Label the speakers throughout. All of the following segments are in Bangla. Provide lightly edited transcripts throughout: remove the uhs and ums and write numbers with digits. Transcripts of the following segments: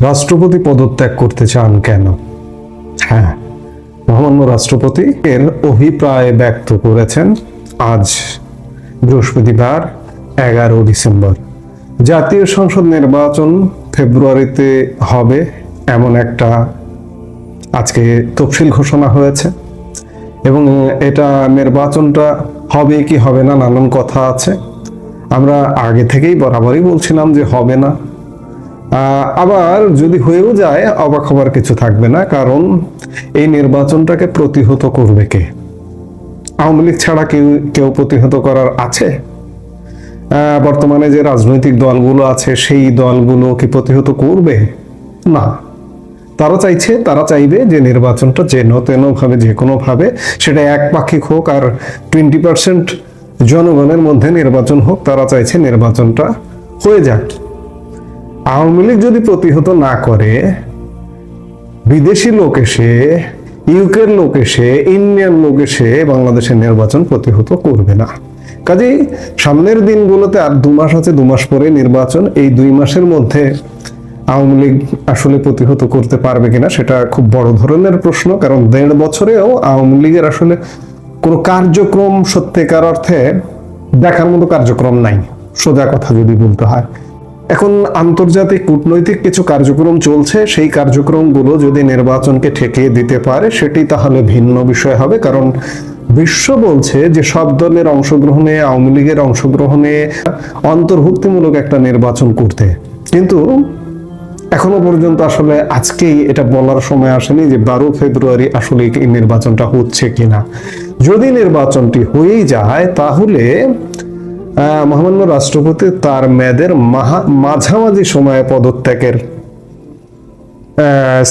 Speaker 1: রাষ্ট্রপতি পদত্যাগ করতে চান কেন? হ্যাঁ, মহামান্য রাষ্ট্রপতি এর অভিপ্রায় ব্যক্ত করেছেন আজ বৃহস্পতিবার 11 ডিসেম্বর। জাতীয় সংসদ নির্বাচন ফেব্রুয়ারিতে হবে এমন একটা আজকে তফসিল ঘোষণা হয়েছে এবং এটা নির্বাচনটা হবে কি হবে না নানান কথা আছে। আমরা আগে থেকেই বরাবরই বলছিলাম যে হবে না, আবার যদি হয়েও যায় অবাক হবার কিছু থাকবে না, কারণ এই নির্বাচনটাকে প্রতিহত করবে কে? আওয়ামী লীগ ছাড়া কেউ প্রতিহত করার আছে? বর্তমানে যে রাজনৈতিক দলগুলো আছে সেই দলগুলো কি প্রতিহত করবে? না। তারা চাইবে যে নির্বাচনটা যেন যে কোনো ভাবে সেটা একপাক্ষিক হোক আর 20% জনগণের মধ্যে নির্বাচন হোক, তারা চাইছে নির্বাচনটা হয়ে যাক। আওয়ামী লীগ যদি প্রতিহত না করে, বিদেশি লোক এসে, ইউকের লোক এসে, ইন্ডিয়ান লোক এসে বাংলাদেশের নির্বাচন প্রতিহত করবে না। কাজেই সামনের দিনগুলোতে আর 2 মাস আছে, 2 মাস পরে নির্বাচন। এই 2 মাসের মধ্যে আওয়ামী লীগ আসলে প্রতিহত করতে পারবে কিনা সেটা খুব বড় ধরনের প্রশ্ন, কারণ 1.5 বছরেও আওয়ামী লীগের আসলে কোনো কার্যক্রম সত্যিকার অর্থে দেখার মতো কার্যক্রম নাই, সোজা কথা যদি বলতে হয়। এখন আন্তর্জাতিক কূটনৈতিক কিছু কার্যক্রম চলছে, সেই কার্যক্রমগুলো যদি নির্বাচনকে ঠেকিয়ে দিতে পারে সেটি তাহলে ভিন্ন বিষয় হবে, কারণ বিশ্ব বলছে যে সব দলের অংশগ্রহণে, আওয়ামী লীগের অংশগ্রহণে অন্তর্ভুক্তিমূলক একটা নির্বাচন করতে। কিন্তু এখনো পর্যন্ত আসলে আজকেই এটা বলার সময় আসেনি যে 12 ফেব্রুয়ারি আসলে এই নির্বাচনটা হচ্ছে কিনা। যদি নির্বাচনটি হয়েই যায় তাহলে মহামান্য রাষ্ট্রপতি তার মেয়াদের মাঝামাঝি সময়ে পদত্যাগের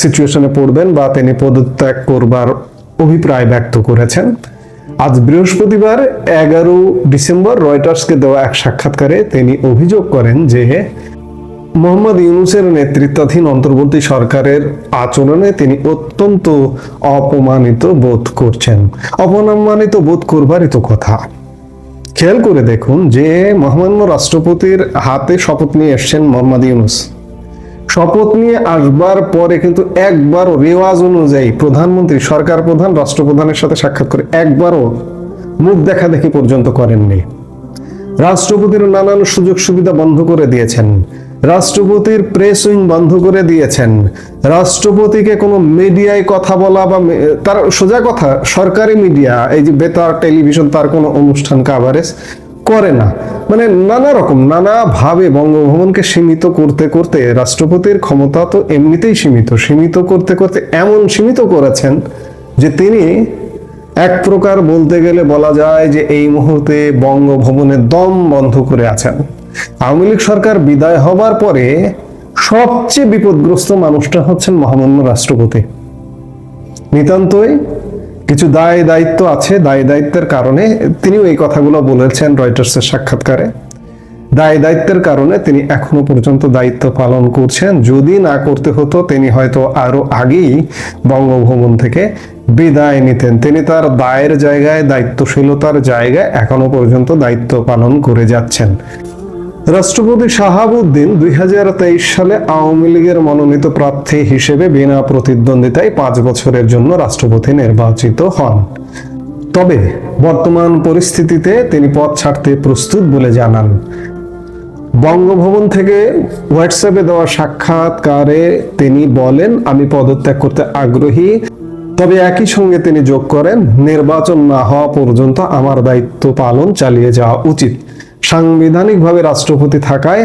Speaker 1: সিচুয়েশনে পড়বেন বা তিনি পদত্যাগ করবার অভিপ্রায় ব্যক্ত করেছেন। আজ বৃহস্পতিবার 11 ডিসেম্বর রয়টার্সকে দেওয়া এক সাক্ষাৎকারে তিনি অভিযোগ করেন যে মোহাম্মদ ইউনূসের নেতৃত্বাধীন অন্তর্বর্তী সরকারের আচরণে তিনি অত্যন্ত অপমানিত বোধ করছেন। অপমানিত বোধ করবারই তো কথা। খেয়াল করে দেখুন যে মহামান্য রাষ্ট্রপতির হাতে শপথ নিয়ে এসছেন মোহাম্মদ ইউনূস। শপথ নিয়ে আসবার পরে কিন্তু একবারও রেওয়াজ অনুযায়ী প্রধানমন্ত্রী, সরকার প্রধান, রাষ্ট্রপ্রধানের সাথে সাক্ষাৎ করে একবারও মুখ দেখাদেখি পর্যন্ত করেননি। রাষ্ট্রপতির নানান সুযোগ সুবিধা বন্ধ করে দিয়েছেন, রাষ্ট্রপতির প্রেস উইং বন্ধ করে দিয়েছেন, রাষ্ট্রপতিকে কোনো মিডিয়ায় কথা বলা বা তার সোজা কথা সরকারি মিডিয়া, এই যে বেতার, টেলিভিশন, তার কোনো অনুষ্ঠান কাভারেজ করে না। মানে নানা ভাবে বঙ্গভবনকে সীমিত করতে করতে রাষ্ট্রপতির ক্ষমতা তো এমনিতেই সীমিত করতে করতে এমন সীমিত করেছেন যে তিনি এক প্রকার বলতে গেলে বলা যায় যে এই মুহূর্তে বঙ্গভবনের দম বন্ধ করে আছেন। আওয়ামী লীগ সরকার বিদায় হবার পরে সবচেয়ে বিপদগ্রস্ত মানুষটা হচ্ছেন মহামান্য রাষ্ট্রপতি। নিতান্তই কিছু দায় দায়িত্ব আছে, দায় দায়িত্বের কারণে তিনিও এই কথাগুলো বলেছেন রয়টার্সের সাক্ষাৎকারে। দায় দায়িত্বের কারণে তিনি এখনো পর্যন্ত দায়িত্ব পালন করছেন। যদি না করতে হতো তিনি হয়তো আরো আগেই বঙ্গভবন থেকে বিদায় নিতেন। তিনি তার দায়ের জায়গায়, দায়িত্বশীলতার জায়গায় এখনো পর্যন্ত দায়িত্ব পালন করে যাচ্ছেন। রাষ্ট্রপতি শাহাবুদ্দিন 2023 সালে আওয়ামী লীগের মনোনীত প্রার্থী হিসেবে বিনা প্রতিদ্বন্দ্বিতায় 5 বছরের জন্য রাষ্ট্রপতি নির্বাচিত হন। তবে বর্তমান পরিস্থিতিতে তিনি পদ ছাড়তে প্রস্তুত বলে জানান। বঙ্গভবন থেকে হোয়াটসঅ্যাপে দেওয়া সাক্ষাৎকারে তিনি বলেন, আমি পদত্যাগ করতে আগ্রহী, তবে একই সঙ্গে তিনি যোগ করেন, নির্বাচন না হওয়া পর্যন্ত আমার দায়িত্ব পালন চালিয়ে যাওয়া উচিত। সাংবিধানিকভাবে রাষ্ট্রপতি থাকায়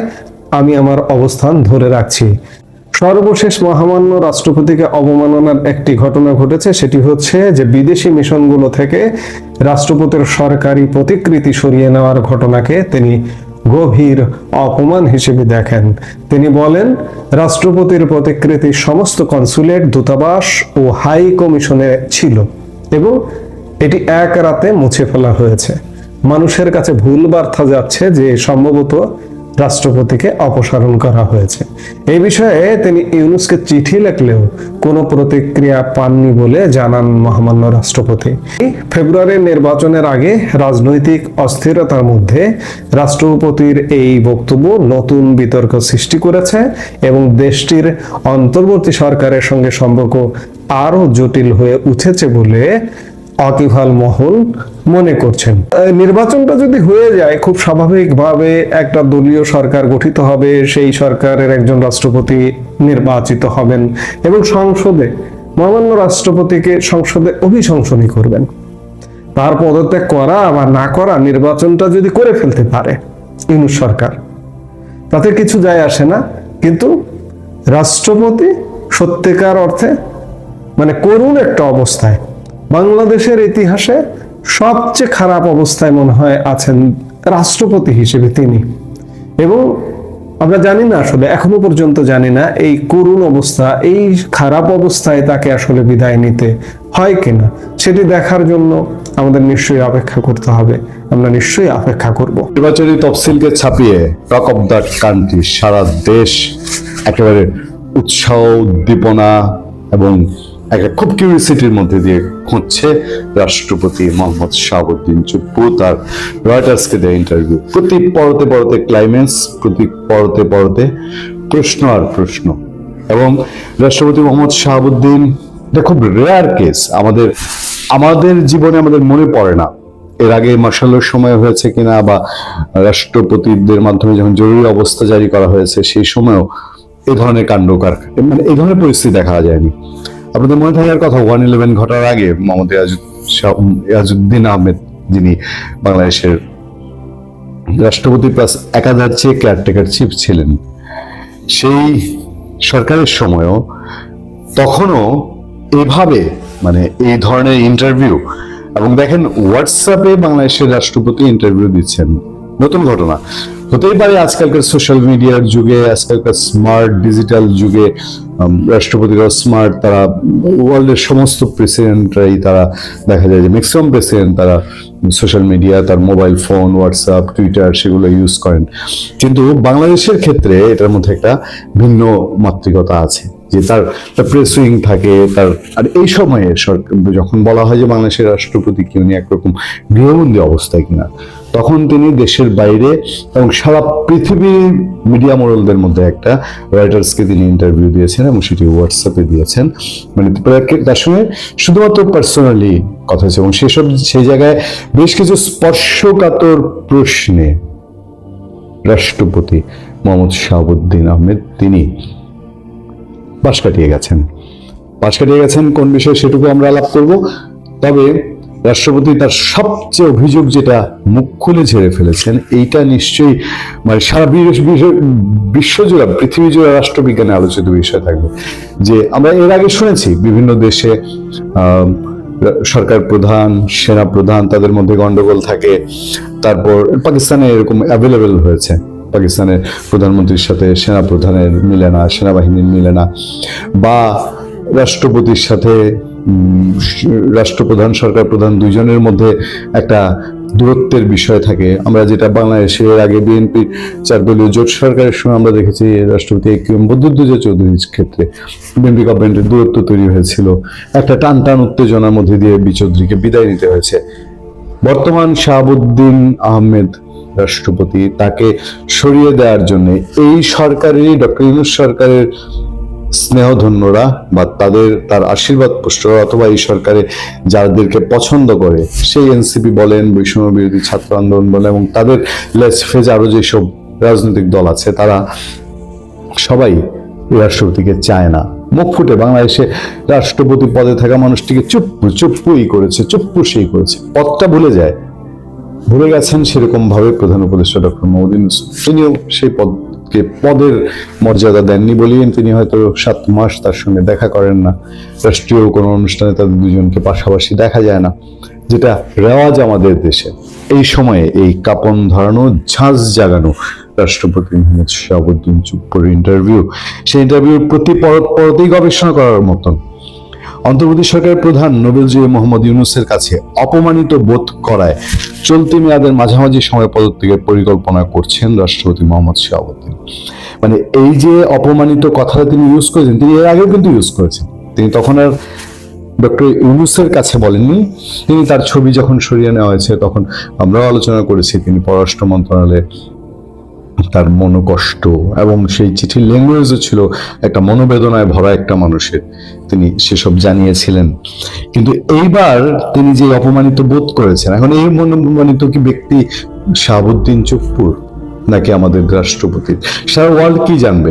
Speaker 1: আমি আমার অবস্থান ধরে রাখছি। সর্বশেষ মহামান্য রাষ্ট্রপতিকে অবমাননার একটি ঘটনা ঘটেছে, সেটি হচ্ছে যে বিদেশি মিশনগুলো থেকে রাষ্ট্রপতির সরকারি প্রতিকৃতি সরিয়ে নেওয়ার ঘটনাকে তিনি গভীর অপমান হিসেবে দেখেন। তিনি বলেন, রাষ্ট্রপতির প্রতিকৃতি সমস্ত কনসুলেট, দূতাবাস ও হাই কমিশনে ছিল এবং এটি এক রাতে মুছে ফেলা হয়েছে। মানুষের কাছে ভুল বার্তা যাচ্ছে যে সম্ভবত রাষ্ট্রপতিকে অপসারণ করা হয়েছে। এই বিষয়ে তিনি ইউনূসকে চিঠি লিখলেও কোনো প্রতিক্রিয়া পাননি বলে জানান মহামান্য রাষ্ট্রপতি। ফেব্রুয়ারির নির্বাচনের আগে রাজনৈতিক অস্থিরতার মধ্যে রাষ্ট্রপতির এই বক্তব্য নতুন বিতর্ক সৃষ্টি করেছে এবং দেশটির অন্তর্বর্তী সরকারের সঙ্গে সম্পর্ক আরো জটিল হয়ে উঠেছে বলে ওয়াকিবহাল মহল মনে করছেন। নির্বাচনটা যদি হয়ে যায়, খুব স্বাভাবিকভাবে একটা দলীয় সরকার গঠিত হবে, সেই সরকারের একজন রাষ্ট্রপতি নির্বাচিত হবেন এবং সংসদে মহামান্য রাষ্ট্রপতিকে সংসদে অভিশংসনী করবেন। তার পদত্যাগ করা বা না করা, নির্বাচনটা যদি করে ফেলতে পারে ইউনূস সরকার, তাতে কিছু যায় আসে না। কিন্তু রাষ্ট্রপতি সত্যিকার অর্থে মানে করুণ একটা অবস্থায়, বাংলাদেশের ইতিহাসে সবচেয়ে খারাপ অবস্থায় মনে হয় আছেন রাষ্ট্রপতি হিসেবে তিনি। এবং আমরা জানি না, আসলে এখনো পর্যন্ত জানি না এই করুণ অবস্থা, এই খারাপ অবস্থায় তাকে আসলে বিদায় নিতে হয় কিনা। সেটি দেখার জন্য আমাদের নিশ্চয়ই অপেক্ষা করতে হবে। আমরা নিশ্চয়ই অপেক্ষা করব।
Speaker 2: নির্বাচনী তফসিলকে ছাপিয়ে টক অফ দ্য কান্ট্রি, সারা দেশ একেবারে উৎসাহ, উদ্দীপনা এবং একটা খুব কিউরিসিটির মধ্যে দিয়ে খুঁজছে রাষ্ট্রপতি মোহাম্মদ শাহাবুদ্দিন চুপ্পু তার রয়টার্সকে দেওয়া ইন্টারভিউ। প্রতি পরতে পরতে ক্লাইম্যাক্স, প্রতি পরতে পরতে প্রশ্ন আর প্রশ্ন। এবং রাষ্ট্রপতি মোহাম্মদ শাহাবুদ্দিন, এটা খুব রেয়ার কেস, আমাদের জীবনে আমাদের মনে পড়ে না এর আগে মার্শালের সময় হয়েছে কিনা, বা রাষ্ট্রপতিদের মাধ্যমে যখন জরুরি অবস্থা জারি করা হয়েছে সেই সময়ও এই ধরনের কাণ্ড মানে এই ধরনের পরিস্থিতি দেখা যায়নি। আপনাদের মনে থাকার কথা, 1/11 ঘটার আগে মোহাম্মদ ইয়াজউদ্দিন আহমেদ, যিনি বাংলাদেশের রাষ্ট্রপতি প্লাস একাধার চেয়ে কেয়ারটেকার চিফ ছিলেন, সেই সরকারের সময়ও তখনও এভাবে মানে এই ধরনের ইন্টারভিউ, এবং দেখেন হোয়াটসঅ্যাপে বাংলাদেশের রাষ্ট্রপতি ইন্টারভিউ দিচ্ছেন, নতুন ঘটনা হতেই পারে। আজকালকার সোশ্যাল মিডিয়ার যুগে, আজকালকার স্মার্ট ডিজিটাল যুগে রাষ্ট্রপতিরা স্মার্ট, তারা ওয়ার্ল্ডের সমস্ত প্রেসিডেন্টরাই, তারা দেখা যায় যে ম্যাক্সিমাম প্রেসিডেন্ট তারা সোশ্যাল মিডিয়া, তার মোবাইল ফোন, হোয়াটসঅ্যাপ, টুইটার সেগুলো ইউজ করেন। কিন্তু বাংলাদেশের ক্ষেত্রে এটার মধ্যে একটা ভিন্ন মাত্রিকতা আছে, যে তার প্রেস উইং থাকে তার। আর এই সময়ে যখন বলা হয় যে বাংলাদেশের রাষ্ট্রপতি কি উনি একরকম গৃহবন্দী অবস্থায় কিনা, তখন তিনি দেশের বাইরে এবং সারা পৃথিবীর মিডিয়া মোড়লদের মধ্যে একটা রয়টার্সকে তিনি ইন্টারভিউ দিয়েছেন এবং সেটি হোয়াটসঅ্যাপে দিয়েছেন। মানে তার সঙ্গে শুধুমাত্র পার্সোনালি কথা হয়েছে, এবং সেই জায়গায় বেশ কিছু স্পর্শকাতর প্রশ্নে রাষ্ট্রপতি মোহাম্মদ শাহাবুদ্দিন আহমেদ তিনি পাশ কাটিয়ে গেছেন। কোন বিষয়ে সেটুকু আমরা আলাপ করব। তবে রাষ্ট্রপতি তার সবচেয়ে অভিযোগ যেটা মুখ খুলে ঝেড়ে ফেলেছেন, এইটা নিশ্চয়ই মানে সারা বিশ্বজোড়া, পৃথিবী জোড়া রাষ্ট্রবিজ্ঞানে আলোচিত বিষয় থাকবে। যে আমরা এর আগে শুনেছি বিভিন্ন দেশে সরকার প্রধান, সেনা প্রধান, তাদের মধ্যে গন্ডগোল থাকে। তারপর পাকিস্তানে এরকম অ্যাভেলেবেল হয়েছে, পাকিস্তানের প্রধানমন্ত্রীর সাথে সেনা প্রধানের মিলে না, সেনাবাহিনীর মিলে না, বা রাষ্ট্রপতির সাথে রাষ্ট্রপ্রধান, সরকার প্রধান দুইজনের মধ্যে একটা দূরত্বের বিষয় থাকে। আমরা যেটা বাংলাদেশের আগে বিএনপি 4 দলীয় জোট সরকারের সময় আমরা দেখেছি, রাষ্ট্রপতি একিউএম বদরুদ্দোজা চৌধুরীর ক্ষেত্রে বিএনপি গভর্নমেন্টের দূরত্ব তৈরি হয়েছিল, একটা টান উত্তেজনার মধ্যে দিয়ে বি চৌধুরীকে বিদায় নিতে হয়েছে। বর্তমান শাহাবুদ্দিন আহমেদ রাষ্ট্রপতি, তাকে সরিয়ে দেওয়ার জন্য এই সরকারেরই, ডক্টর ইউনূস সরকারের স্নেহধন্যরা বা তার আশীর্বাদ পুষ্টরা, অথবা এই সরকারে যাদেরকে পছন্দ করে, সেই এনসিপি বলেন, বৈষম্য বিরোধী ছাত্র আন্দোলন বলেন, এবং তাদের লেসফেজ আরো যেসব রাজনৈতিক দল আছে, তারা সবাই রাষ্ট্রপতিকে চায় না। মুখ ফুটে বাংলাদেশে রাষ্ট্রপতি পদে থাকা মানুষটিকে চুপ্পুই করেছে, চুপ্পুসেই করেছে, পদটা ভুলে গেছেন। সেরকম ভাবে প্রধান উপদেষ্টা ডক্টর মোহাম্মদ ইউনূস, তিনিও সেই পদের মর্যাদা দেননি বলেই তিনি হয়তো 7 মাস তার সঙ্গে দেখা করেন না। রাষ্ট্রীয় কোনো অনুষ্ঠানে তাদের দুজনকে পাশাপাশি দেখা যায় না, যেটা রেওয়াজ আমাদের দেশে। এই সময়ে এই কাঁপন ধরানো, ঝাঁজ জাগানো রাষ্ট্রপতি মোহাম্মদ শাহাবুদ্দিন চুপ্পুর ইন্টারভিউ, সেই ইন্টারভিউর প্রতি পরতেই গবেষণা করার মতন। অন্তর্বর্তী সরকারের প্রধান নোবেলজয়ী মোহাম্মদ ইউনূসের কাছে অপমানিত বোধ করায় চলতি মেয়াদের মাঝামাঝি সময় পদত্যাগের পরিকল্পনা করছেন রাষ্ট্রপতি মোহাম্মদ শাহাবুদ্দিন। মানে এই যে অপমানিত কথাটা তিনি ইউজ করেছেন, তিনি এর আগেও কিন্তু ইউজ করেছেন। তিনি তখন আর ডক্টর ইউনূসের কাছে বলেননি, তিনি তার ছবি যখন সরিয়ে নেওয়া হয়েছে তখন আমরাও আলোচনা করেছি, তিনি পররাষ্ট্র মন্ত্রণালয়ে তার মনোকষ্ট এবং সেই চিঠির ল্যাঙ্গুয়েজও ছিল একটা মনোবেদনায় ভরা একটা মানুষের, তিনি সেসব জানিয়েছিলেন। কিন্তু এইবার তিনি যে অপমানিত বোধ করেছেন, এখন এই অপমানিত কি ব্যক্তি শাহাবুদ্দিন চুপ্পুর নাকি আমাদের রাষ্ট্রপতি? সারা ওয়ার্ল্ড কি জানবে?